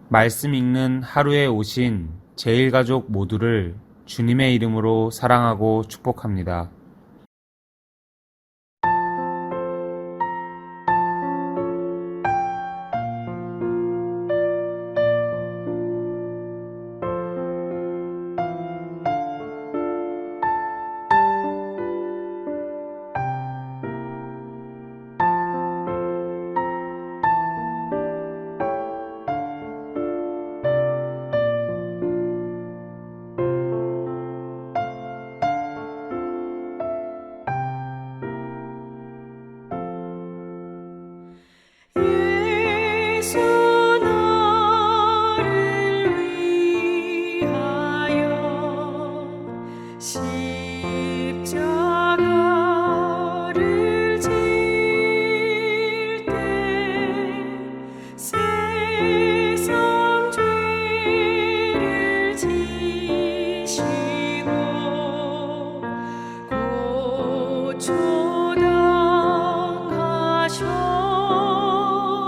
말씀 읽는 하루에 오신 제일가족 모두를 주님의 이름으로 사랑하고 축복합니다. 예수 나를 위하여 십자가를 질 때 세상 죄를 지시고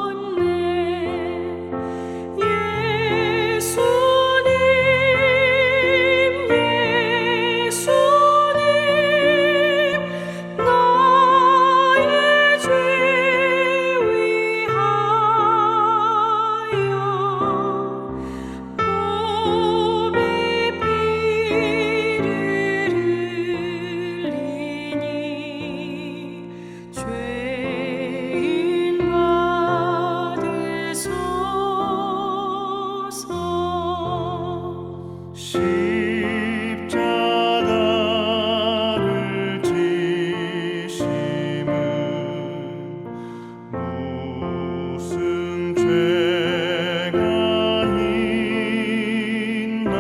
고초당하셨네. 예수님 나의 죄 위하여 몸에 피를 흘리니 죄인 받으소서. 십자가를 지심은 무슨 죄가 있나.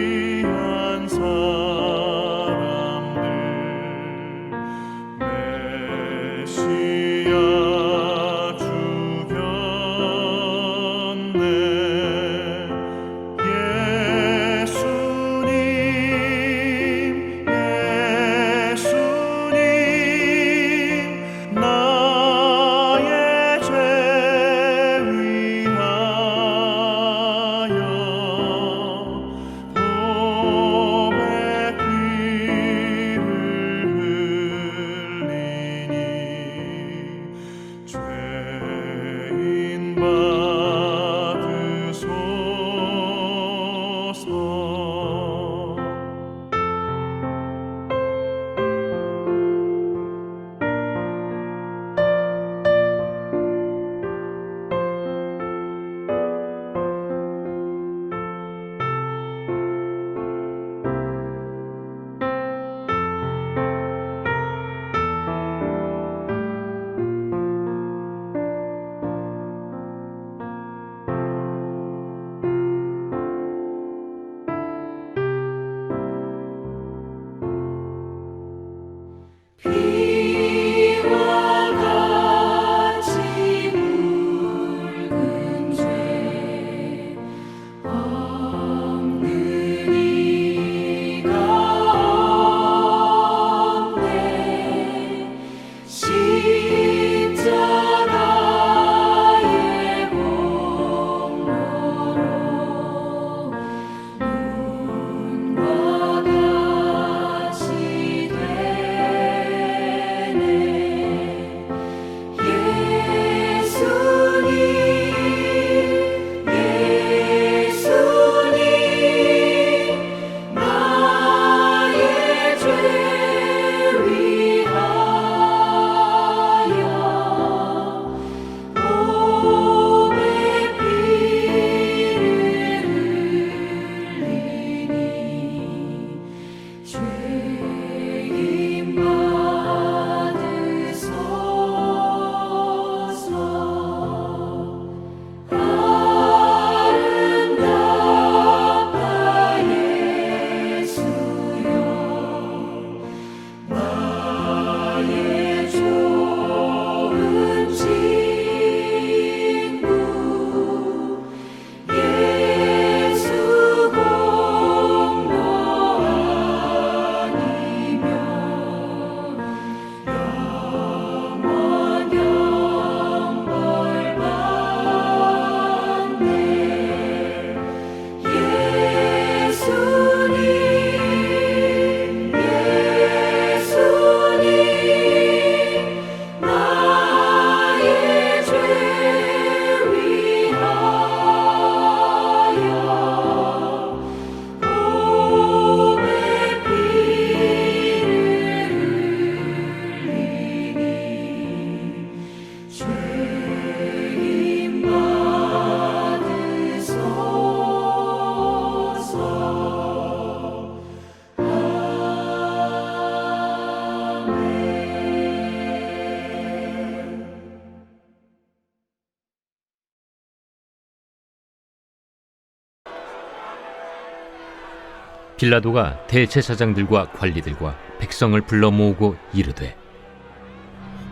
저무지한 사람들 메시아 죽였네. 예수님 나의 죄 위하여 몸에 피를 흘리니 죄인 받으소서. 피와 같이 붉은 죄 없는 이가 없네. 십자가의 공로로 눈과 같이 되네. 예수님 나의 죄 위하여 몸에 피를 흘리니 죄인 받으소서. 아름답다 예수여 나의 좋은 친구. 예수 공로 아니 빌라도가 대제사장들과 관리들과 백성을 불러 모으고 이르되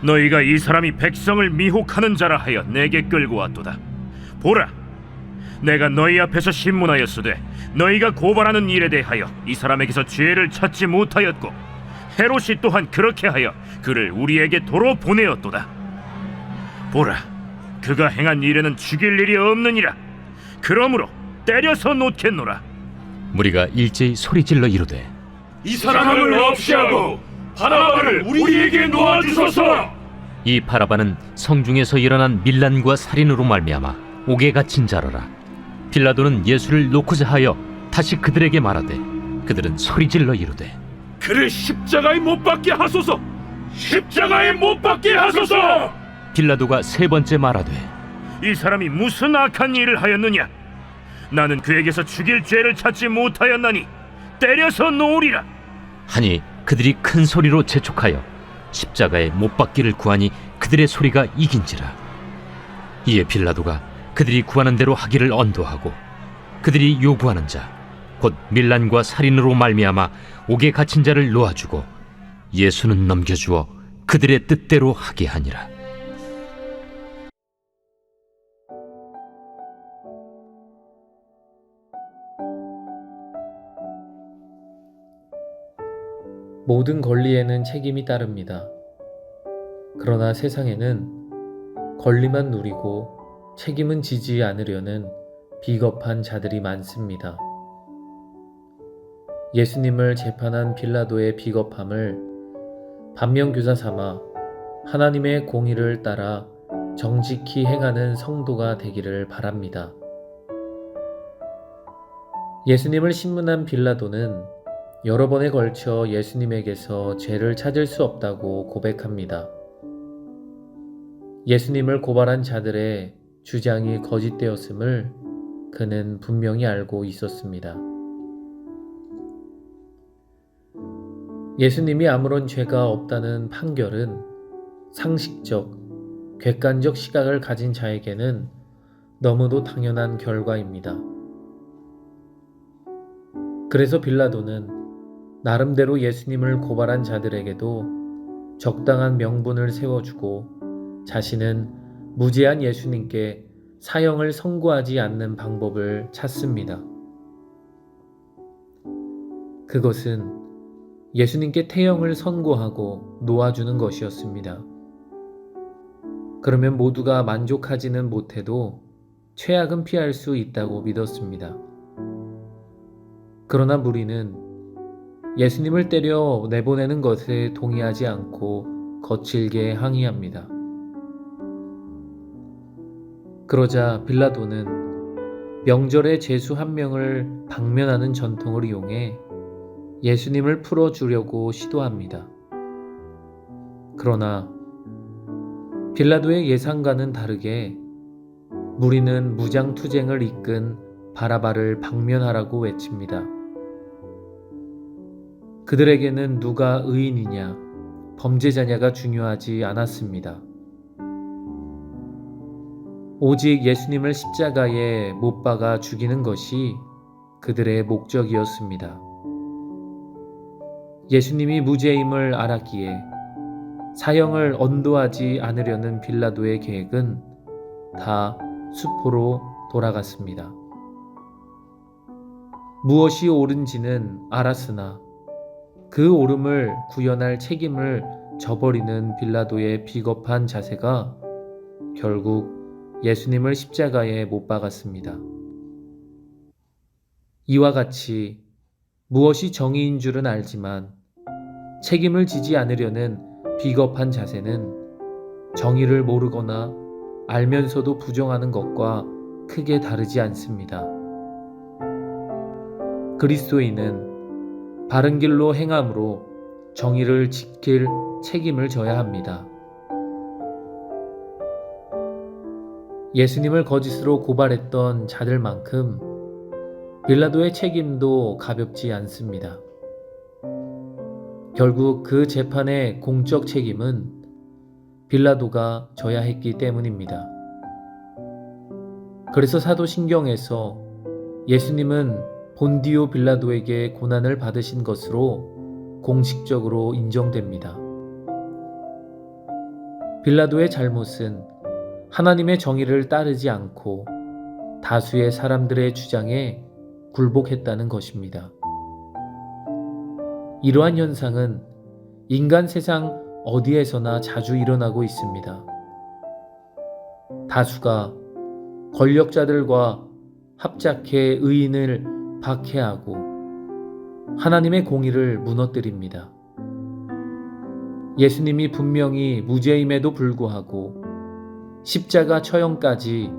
너희가 이 사람이 백성을 미혹하는 자라 하여 내게 끌고 왔도다. 보라, 내가 너희 앞에서 신문하였으되 너희가 고발하는 일에 대하여 이 사람에게서 죄를 찾지 못하였고 헤롯이 또한 그렇게 하여 그를 우리에게 도로 보내었도다. 보라, 그가 행한 일에는 죽일 일이 없느니라. 그러므로 때려서 놓겠노라. 무리가 일제히 소리질러 이르되 이 사람을 없이 하고 바나바를 우리에게 놓아주소서. 이 바라바는 성중에서 일어난 밀란과 살인으로 말미암아 옥에 갇힌 자로라. 빌라도는 예수를 놓고자 하여 다시 그들에게 말하되 그들은 소리질러 이르되 그를 십자가에 못 박게 하소서. 십자가에 못 박게 하소서. 빌라도가 세 번째 말하되 이 사람이 무슨 악한 일을 하였느냐? 나는 그에게서 죽일 죄를 찾지 못하였나니 때려서 놓으리라. 하니 그들이 큰 소리로 재촉하여 십자가에 못 박기를 구하니 그들의 소리가 이긴지라. 이에 빌라도가 그들이 구하는 대로 하기를 언도하고 그들이 요구하는 자 곧 밀란과 살인으로 말미암아 옥에 갇힌 자를 놓아주고 예수는 넘겨주어 그들의 뜻대로 하게 하니라. 모든 권리에는 책임이 따릅니다. 그러나 세상에는 권리만 누리고 책임은 지지 않으려는 비겁한 자들이 많습니다. 예수님을 재판한 빌라도의 비겁함을 반면교사 삼아 하나님의 공의를 따라 정직히 행하는 성도가 되기를 바랍니다. 예수님을 신문한 빌라도는 여러 번에 걸쳐 예수님에게서 죄를 찾을 수 없다고 고백합니다. 예수님을 고발한 자들의 주장이 거짓되었음을 그는 분명히 알고 있었습니다. 예수님이 아무런 죄가 없다는 판결은 상식적, 객관적 시각을 가진 자에게는 너무도 당연한 결과입니다. 그래서 빌라도는 나름대로 예수님을 고발한 자들에게도 적당한 명분을 세워주고 자신은 무죄한 예수님께 사형을 선고하지 않는 방법을 찾습니다. 그것은 예수님께 태형을 선고하고 놓아주는 것이었습니다. 그러면 모두가 만족하지는 못해도 최악은 피할 수 있다고 믿었습니다. 그러나 무리는 예수님을 때려 내보내는 것에 동의하지 않고 거칠게 항의합니다. 그러자 빌라도는 명절에 죄수 한 명을 방면하는 전통을 이용해 예수님을 풀어주려고 시도합니다. 그러나 빌라도의 예상과는 다르게 무리는 무장투쟁을 이끈 바라바를 방면하라고 외칩니다. 그들에게는 누가 의인이냐, 범죄자냐가 중요하지 않았습니다. 오직 예수님을 십자가에 못 박아 죽이는 것이 그들의 목적이었습니다. 예수님이 무죄임을 알았기에 사형을 언도하지 않으려는 빌라도의 계획은 다 수포로 돌아갔습니다. 무엇이 옳은지는 알았으나 그 옳음을 구현할 책임을 저버리는 빌라도의 비겁한 자세가 결국 예수님을 십자가에 못 박았습니다. 이와 같이 무엇이 정의인 줄은 알지만 책임을 지지 않으려는 비겁한 자세는 정의를 모르거나 알면서도 부정하는 것과 크게 다르지 않습니다. 그리스도인은 바른 길로 행함으로 정의를 지킬 책임을 져야 합니다. 예수님을 거짓으로 고발했던 자들만큼 빌라도의 책임도 가볍지 않습니다. 결국 그 재판의 공적 책임은 빌라도가 져야 했기 때문입니다. 그래서 사도신경에서 예수님은 본디오 빌라도에게 고난을 받으신 것으로 공식적으로 인정됩니다. 빌라도의 잘못은 하나님의 정의를 따르지 않고 다수의 사람들의 주장에 굴복했다는 것입니다. 이러한 현상은 인간 세상 어디에서나 자주 일어나고 있습니다. 다수가 권력자들과 합작해 의인을 박해하고 하나님의 공의를 무너뜨립니다. 예수님이 분명히 무죄임에도 불구하고 십자가 처형까지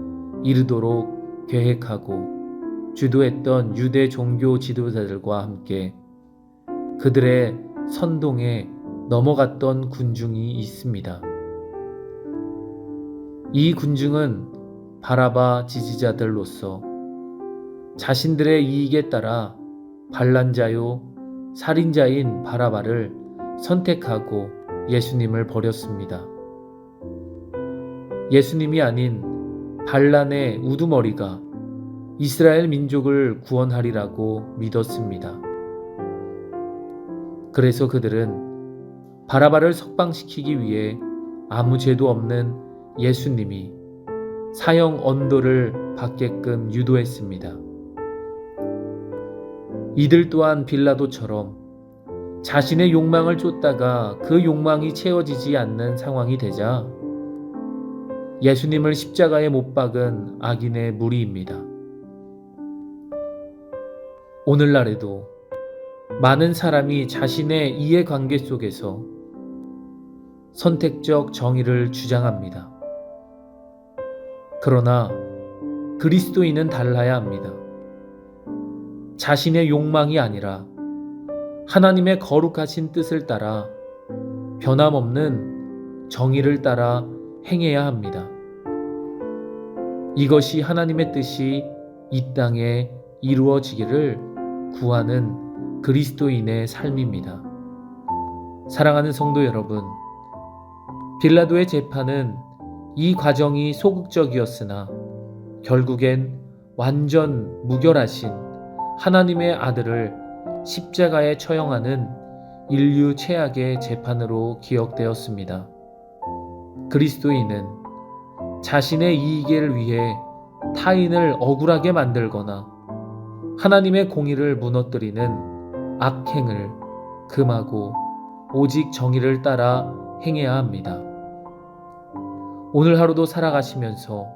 이르도록 계획하고 주도했던 유대 종교 지도자들과 함께 그들의 선동에 넘어갔던 군중이 있습니다. 이 군중은 바라바 지지자들로서 자신들의 이익에 따라 반란자요 살인자인 바라바를 선택하고 예수님을 버렸습니다. 예수님이 아닌 반란의 우두머리가 이스라엘 민족을 구원하리라고 믿었습니다. 그래서 그들은 바라바를 석방시키기 위해 아무 죄도 없는 예수님이 사형 언도를 받게끔 유도했습니다. 이들 또한 빌라도처럼 자신의 욕망을 쫓다가 그 욕망이 채워지지 않는 상황이 되자 예수님을 십자가에 못 박은 악인의 무리입니다. 오늘날에도 많은 사람이 자신의 이해관계 속에서 선택적 정의를 주장합니다. 그러나 그리스도인은 달라야 합니다. 자신의 욕망이 아니라 하나님의 거룩하신 뜻을 따라 변함없는 정의를 따라 행해야 합니다. 이것이 하나님의 뜻이 이 땅에 이루어지기를 구하는 그리스도인의 삶입니다. 사랑하는 성도 여러분, 빌라도의 재판은 이 과정이 소극적이었으나 결국엔 완전 무결하신 하나님의 아들을 십자가에 처형하는 인류 최악의 재판으로 기억되었습니다. 그리스도인은 자신의 이익을 위해 타인을 억울하게 만들거나 하나님의 공의를 무너뜨리는 악행을 금하고 오직 정의를 따라 행해야 합니다. 오늘 하루도 살아가시면서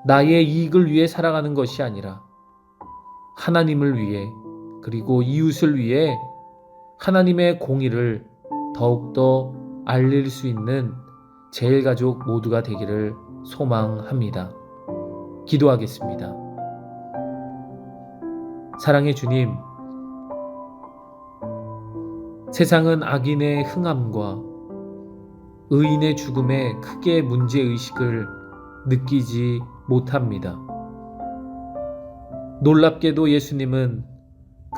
나의 이익을 위해 살아가는 것이 아니라 하나님을 위해 그리고 이웃을 위해 하나님의 공의를 더욱더 알릴 수 있는 제일가족 모두가 되기를 소망합니다. 기도하겠습니다. 사랑의 주님, 세상은 악인의 흥함과 의인의 죽음에 크게 문제의식을 느끼지 못합니다. 놀랍게도 예수님은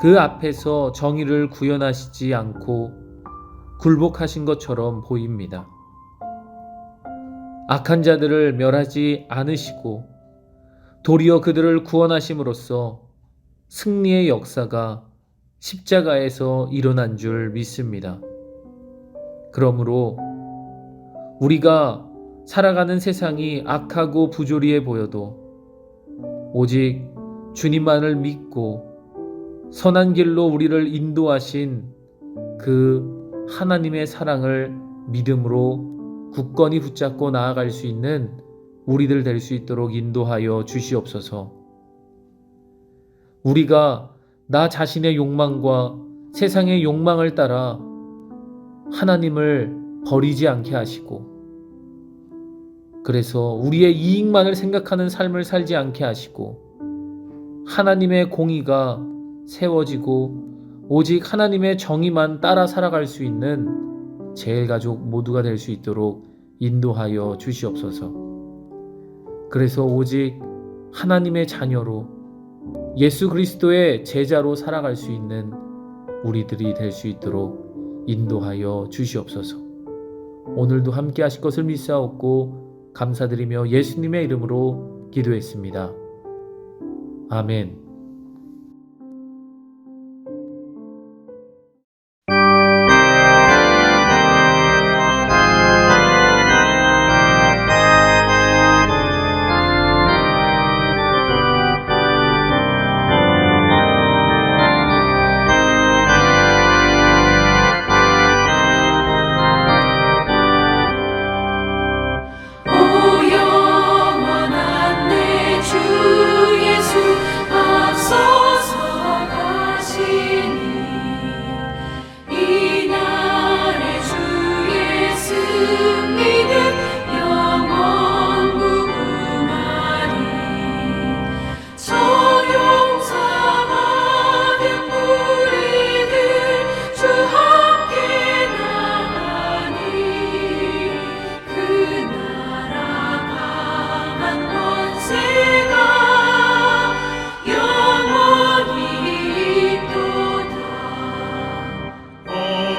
그 앞에서 정의를 구현하시지 않고 굴복하신 것처럼 보입니다. 악한 자들을 멸하지 않으시고 도리어 그들을 구원하심으로써 승리의 역사가 십자가에서 일어난 줄 믿습니다. 그러므로 우리가 살아가는 세상이 악하고 부조리해 보여도 오직 주님만을 믿고 선한 길로 우리를 인도하신 그 하나님의 사랑을 믿음으로 굳건히 붙잡고 나아갈 수 있는 우리들 될 수 있도록 인도하여 주시옵소서. 우리가 나 자신의 욕망과 세상의 욕망을 따라 하나님을 버리지 않게 하시고, 그래서 우리의 이익만을 생각하는 삶을 살지 않게 하시고, 하나님의 공의가 세워지고 오직 하나님의 정의만 따라 살아갈 수 있는 제일가족 모두가 될 수 있도록 인도하여 주시옵소서. 그래서 오직 하나님의 자녀로 예수 그리스도의 제자로 살아갈 수 있는 우리들이 될 수 있도록 인도하여 주시옵소서. 오늘도 함께 하실 것을 믿사옵고 감사드리며 예수님의 이름으로 기도했습니다. 아멘.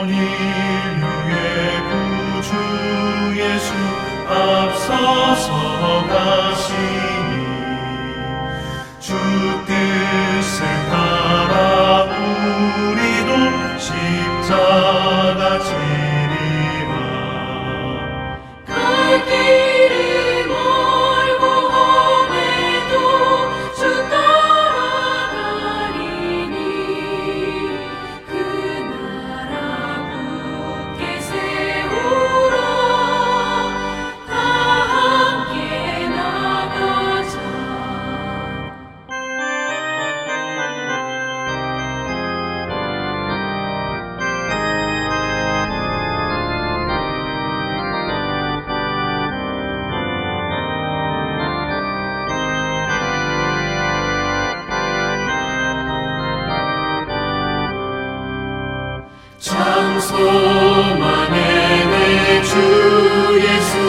인류의 구주 예수 앞서서 가시니 주 뜻을 따라 우리도 십자가 지리라. 갈 길이 멀고 험해도 주 따라가리니 그 나라 굳게 세우러 다 함께 나가자. 장소만에 내 주 예수